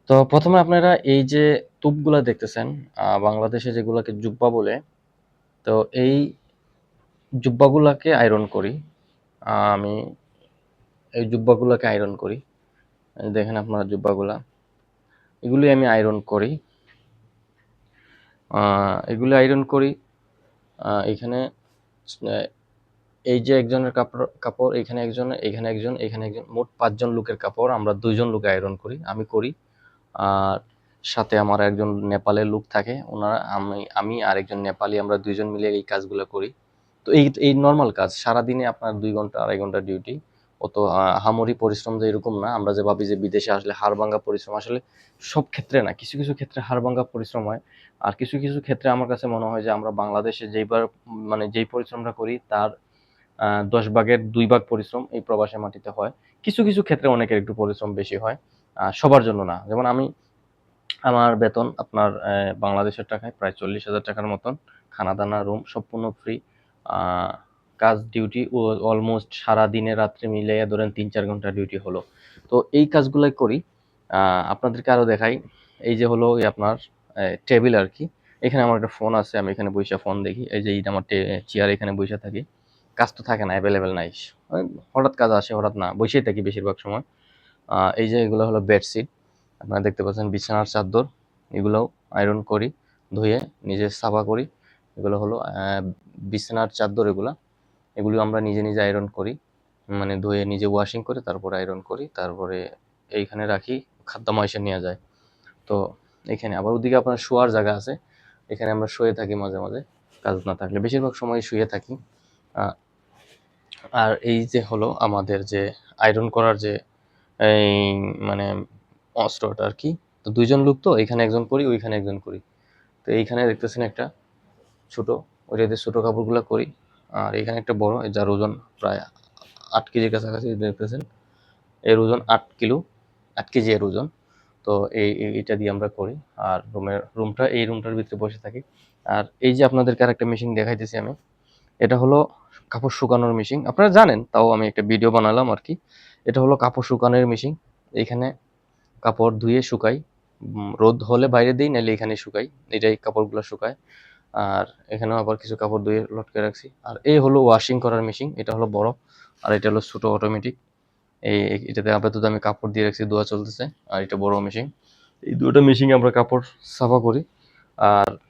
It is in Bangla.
তো প্রথমে আপনারা এই যে তুপগুলা দেখতেছেন, বাংলাদেশে যেগুলাকে জুব্বা বলে। তো এই জুব্বাগুলাকে আয়রন করি। আমি এই জুব্বাগুলাকে আয়রন করি। এই দেখেন আপনারা জুব্বাগুলা, এগুলি আমি আয়রন করি। এগুলি আয়রন করি। এখানে এই যে একজনের কাপড়, এখানে একজন, এখানে একজন, এখানে একজন, মোট 5 জন লোকের কাপড় আমরা 2 জন লোক আয়রন করি, আমি করি। আর সাথে আমার একজন নেপালের লোক থাকে, ওনারা, আমি আর একজন নেপালি, আমরা 2 জন মিলে এই কাজগুলো করি। তো এই নর্মাল কাজ, সারাদিনে আপনার 2 ঘন্টা 2.5 ঘন্টা ডিউটি। অত আহামরি পরিশ্রম যে এরকম না। আমরা যে ভাবি যে বিদেশে আসলে হাড়ভাঙ্গা পরিশ্রম, আসলে সব ক্ষেত্রে না, কিছু কিছু ক্ষেত্রে হাড়ভাঙ্গা পরিশ্রম হয়। আর কিছু কিছু ক্ষেত্রে আমার কাছে মনে হয় যে আমরা বাংলাদেশে যেই পরিশ্রমটা করি তার 10 ভাগের 2 ভাগ পরিশ্রম এই প্রবাসী মাটিতে হয়। কিছু কিছু ক্ষেত্রে অনেকের একটু পরিশ্রম বেশি হয়, সবার জন্য না। যেমন আমার বেতন আপনার বাংলাদেশের টাকায় প্রায় 40,000 টাকার মতন, খানা দানা রুম সম্পূর্ণ ফ্রি। কাজ ডিউটি অলমোস্ট সারা দিনে রাত্রে মিলিয়ে ধরেন 3-4 ঘন্টা ডিউটি হলো। তো এই কাজগুলাই করি। আপনাদেরকে আরো দেখাই। এই যে হলো আপনার টেবিল আর কি। এখানে আমার একটা ফোন আছে, আমি এখানে বসে ফোন দেখি। এই যে এইটা আমার চেয়ার, এখানে বসে থাকি। কাজ তো থাকে না, অ্যাভেলেবেল নাই। হঠাৎ কাজ আসে, হঠাৎ না, বসেই থাকি বেশিরভাগ সময়। এই যে এগুলো হলো বেডশিট, আপনারা দেখতে পাচ্ছেন, বিছানার চাদর, এগুলোও আয়রন করি, ধুয়ে নিজে সাফা করি। এগুলো হলো বিছানার চাদর, এগুলো আমরা নিজে নিজে আয়রন করি, মানে ধুয়ে নিজে ওয়াশিং করে তারপরে আয়রন করি, তারপরে এইখানে রাখি, খাদ্দামা এসে নিয়ে যায়। তো এখানে আবার ওদিকে আপনার শোয়ার জায়গা আছে, এখানে আমরা শুয়ে থাকি মাঝে মাঝে, কাজ না থাকলে বেশিরভাগ সময় শুয়ে থাকি। আর এই যে হলো আমাদের যে আয়রন করার যে এই মানে অস্ত্রটা আর কি। তো 2 জন লোক, তো এখানে একজন করি, ওইখানে একজন করি। তো এইখানে দেখতেছেন একটা ছোট, ওইটাতে ছোট কাপড়গুলো করি। আর এখানে একটা বড়, যার ওজন প্রায় 8 কেজির কাছাকাছি দেখতেছেন। এর ওজন 8 কিলো, 8 কেজি এর ওজন। তো এইটা দিয়ে আমরা করি। আর রুমটার ভিতরে বসে থাকি। আর এই যে আপনাদেরকে আরেকটা মেশিন দেখাইতেছি আমি, এটা হলো কাপড় শুকানোর মেশিন। আপনারা জানেন, তাও আমি একটা ভিডিও বানালাম আর কি। এটা হলো কাপড় শুকানোর মেশিন। এখানে কাপড় ধুয়ে শুকাই, রোদ হলে বাইরে দিই, নাহলে এখানে শুকাই, এটাই কাপড়গুলো শুকায়। আর এখানেও আবার কিছু কাপড় ধুয়ে লটকে রাখছি। আর এই হলো ওয়াশিং করার মেশিন, এটা হলো বড়, আর এটা হলো ছোট অটোমেটিক। এটাতে আপাতত আমি কাপড় দিয়ে রাখছি, ধোয়া চলতেছে। আর এটা বড় মেশিন, এই দুটো মেশিনে আমরা কাপড় সাফা করি। আর